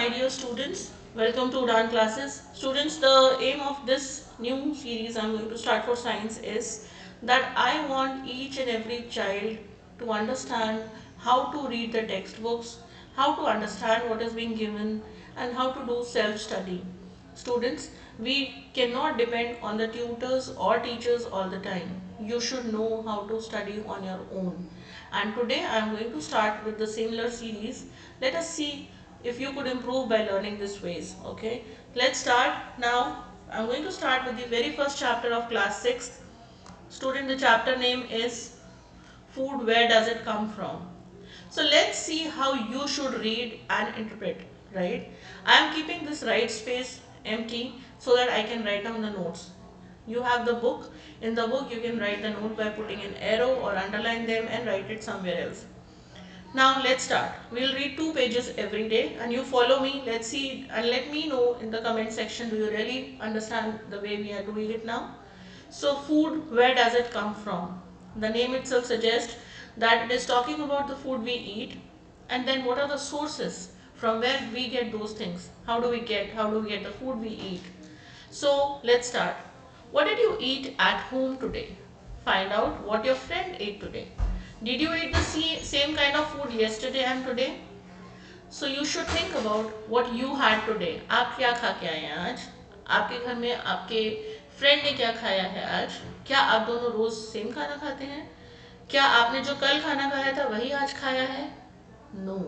my dear students. Welcome to Udan classes. Students, the aim of this new series I'm going to start for science is that I want each and every child to understand how to read the textbooks, how to understand what is being given, and how to do self-study. Students, we cannot depend on the tutors or teachers all the time. You should know how to study on your own. And today I am going to start with the similar series. Let us see if you could improve by learning these ways. Okay, let's start now. I'm going to start with the very first chapter of class 6. Student, the chapter name is Food, Where Does It Come From? So let's see how you should read and interpret, right? I am keeping this right space empty so that I can write down the notes. You have the book. In the book, you can write the note by putting an arrow or underline them and write it somewhere else. Now let's start. We'll read 2 pages every day and you follow me. Let's see and let me know in the comment section, do you really understand the way we are doing it now? So food, where does it come from? The name itself suggests that it is talking about the food we eat, and then what are the sources from where we get those things? How do we get the food we eat? So let's start. What did you eat at home today? Find out what your friend ate today. Did you eat the same kind of food yesterday and today? So you should think about what you had today. आप क्या खा के आए हैं आज? आपके घर में आपके फ्रेंड ने क्या खाया है आज? क्या आप दोनों रोज सेम खाना खाते हैं? क्या आपने जो कल खाना खाया था वही आज खाया है? No.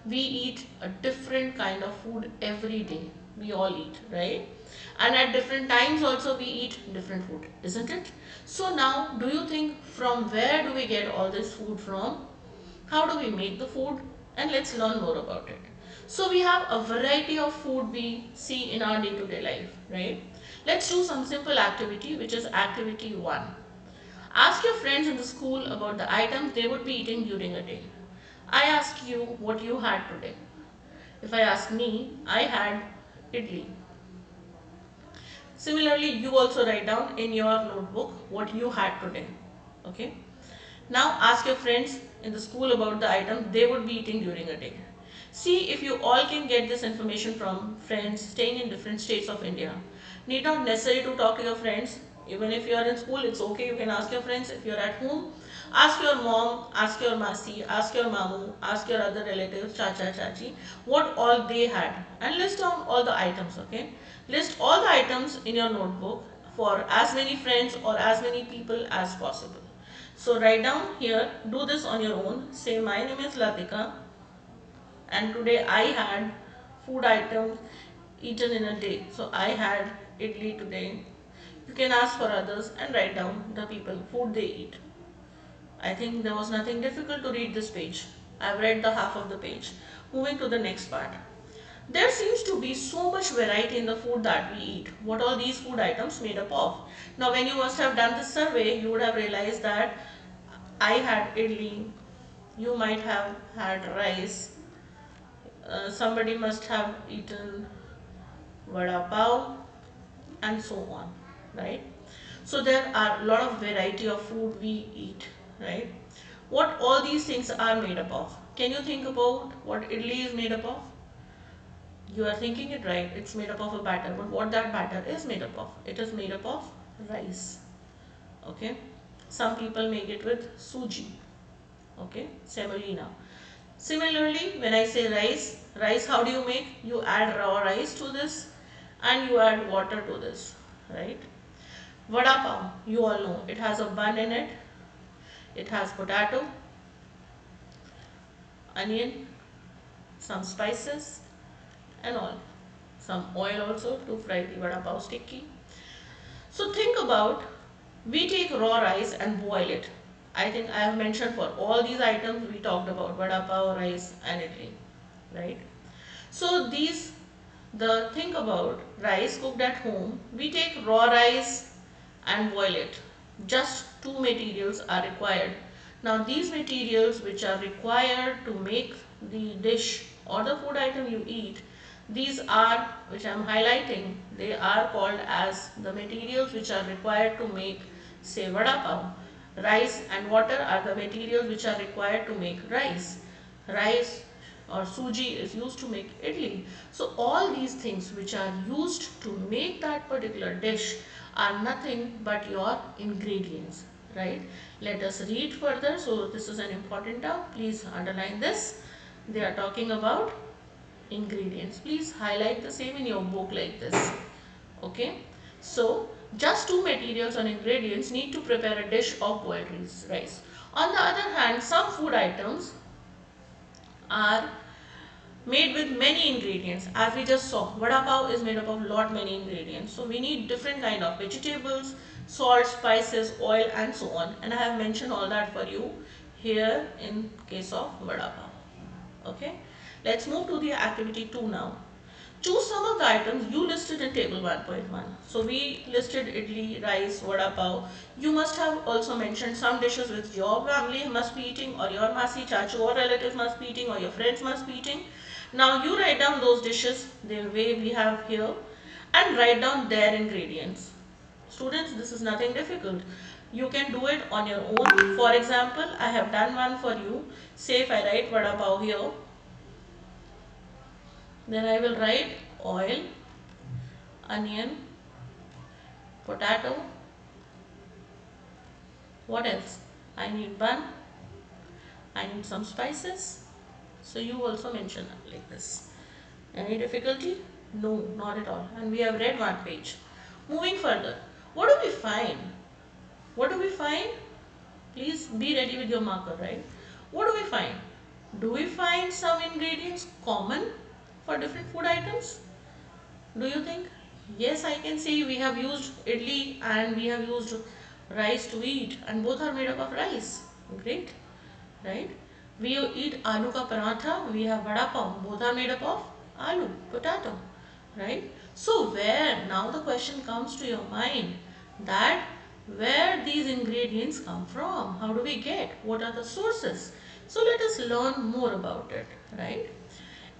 We eat a different kind of food every day. We all eat, right? And at different times also we eat different food, isn't it? So now, do you think from where do we get all this food from? How do we make the food? And let's learn more about it. So we have a variety of food we see in our day-to-day life, right? Let's do some simple activity, which is activity 1. Ask your friends in the school about the items they would be eating during a day. I ask you what you had today. If I ask me, I had idli. Similarly, you also write down in your notebook what you had today. Okay. Now ask your friends in the school about the item they would be eating during a day. See if you all can get this information from friends staying in different states of India. Need not necessary to talk to your friends. Even if you are in school, it's okay. You can ask your friends. If you are at home, ask your mom, ask your masi, ask your mamu, ask your other relatives, chacha, chachi, what all they had, and list down all the items. Okay, list all the items in your notebook for as many friends or as many people as possible. So write down here, do this on your own. Say my name is Latika and today I had food items eaten in a day. So I had idli today. You can ask for others and write down the people, food they eat. I think there was nothing difficult to read this page. I've read the half of the page. Moving to the next part. There seems to be so much variety in the food that we eat. What are these food items made up of? Now when you must have done this survey, you would have realized that I had idli, you might have had rice, somebody must have eaten vada pav, and so on, right? So there are a lot of variety of food we eat, right? What all these things are made up of? Can you think about what idli is made up of? You are thinking it right, it's made up of a batter, but what that batter is made up of? It is made up of rice, okay? Some people make it with suji, okay, semolina. Similarly, when I say rice, how do you make? You add raw rice to this and you add water to this, right? Vada pav, you all know, it has a bun in it, it has potato, onion, some spices and all. Some oil also to fry the vada pav sticky. So think about, we take raw rice and boil it. I think I have mentioned for all these items we talked about vada pav, rice and idli, right? So think about rice cooked at home, we take raw rice and boil it. Just two materials are required. Now these materials which are required to make the dish or the food item you eat, these are, which I am highlighting, they are called as the materials which are required to make, say, vada pav. Rice and water are the materials which are required to make rice. Rice or suji is used to make idli. So all these things which are used to make that particular dish are nothing but your ingredients, right? Let us read further. So this is an important term. Please underline this. They are talking about ingredients. Please highlight the same in your book like this. Okay. So just two materials or ingredients need to prepare a dish of boiled rice. On the other hand, some food items are made with many ingredients. As we just saw, vada pav is made up of lot many ingredients, so we need different kind of vegetables, salt, spices, oil and so on, and I have mentioned all that for you here in case of vada pav. Okay, let's move to the activity 2 now. Choose some of the items you listed in table 1.1. So we listed idli, rice, vada pav. You must have also mentioned some dishes which your family must be eating, or your masi, chachu or relatives must be eating, or your friends must be eating. Now you write down those dishes the way we have here and write down their ingredients. Students, this is nothing difficult. You can do it on your own. For example, I have done one for you. Say if I write vada pav here, then I will write oil, onion, potato. What else? I need bun. I need some spices. So you also mention like this. Any difficulty? No, not at all. And we have read one page. Moving further, what do we find? What do we find? Please be ready with your marker, right? What do we find? Do we find some ingredients common for different food items? Do you think? Yes, I can see we have used idli and we have used rice to eat, and both are made up of rice. Great, right? We eat aloo ka paratha, we have vada pav, both are made up of aloo, potato, right? So where, now the question comes to your mind that where these ingredients come from, how do we get, what are the sources? So let us learn more about it, right?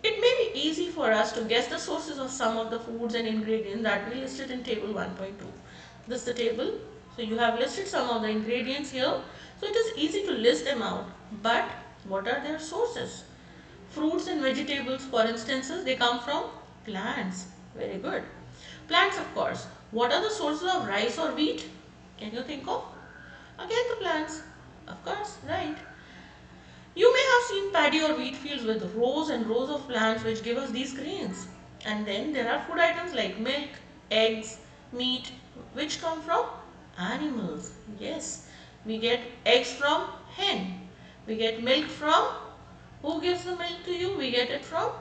It may be easy for us to guess the sources of some of the foods and ingredients that we listed in table 1.2. This is the table. So you have listed some of the ingredients here. So it is easy to list them out. But what are their sources? Fruits and vegetables, for instance, they come from plants. Very good. Plants, of course. What are the sources of rice or wheat? Can you think of? Again, the plants. Of course, right. You may have seen paddy or wheat fields with rows and rows of plants which give us these grains. And then there are food items like milk, eggs, meat, which come from animals. Yes, we get eggs from hen. We get milk from, who gives the milk to you? We get it from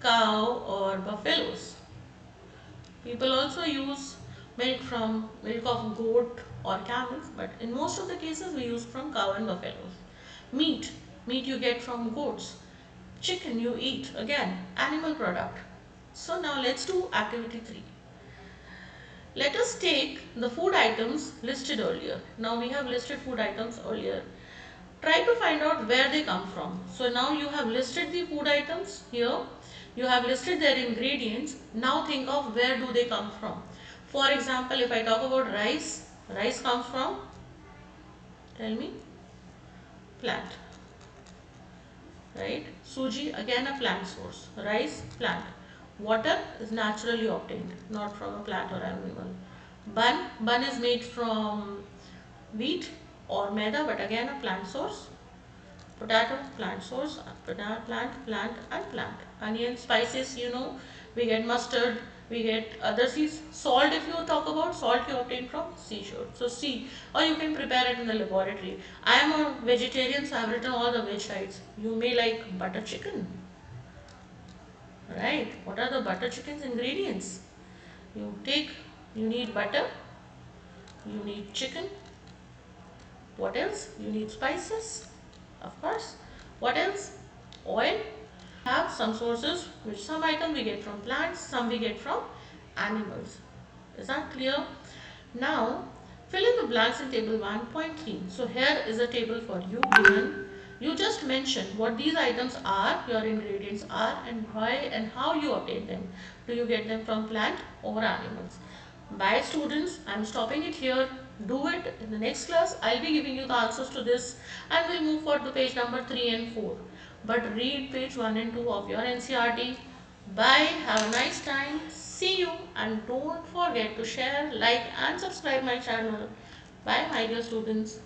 cow or buffaloes. People also use milk of goat or camels, but in most of the cases we use from cow and buffaloes. Meat, meat you get from goats. Chicken you eat, again, animal product. So now let's do activity 3. Let us take the food items listed earlier. Now we have listed food items earlier. Try to find out where they come from. So now you have listed the food items here. You have listed their ingredients. Now think of where do they come from. For example, if I talk about rice, rice comes from, tell me, plant, right? Suji, again a plant source. Rice, plant. Water is naturally obtained, not from a plant or animal. Bun is made from wheat or maida, but again a plant source. Potato, plant source, banana plant and plant. Onion, spices, we get mustard, we get other seeds. Salt, if you talk about salt, you obtain from seashore. So see, or you can prepare it in the laboratory. I am a vegetarian, so I have written all the veg sides. You may like butter chicken, right? What are the butter chicken's ingredients? You need butter, you need chicken. What else? You need spices, of course. What else? Oil. Have some sources which some item we get from plants, some we get from animals. Is that clear? Now fill in the blanks in table 1.3. So here is a table for you given. You just mention what these items are, your ingredients are, and why and how you obtain them. Do you get them from plant or animals? Bye students, I am stopping it here. Do it in the next class. I'll be giving you the answers to this and we'll move forward to page number 3 and 4. But read page 1 and 2 of your NCRT. Bye. Have a nice time. See you and don't forget to share, like and subscribe my channel. Bye my dear students.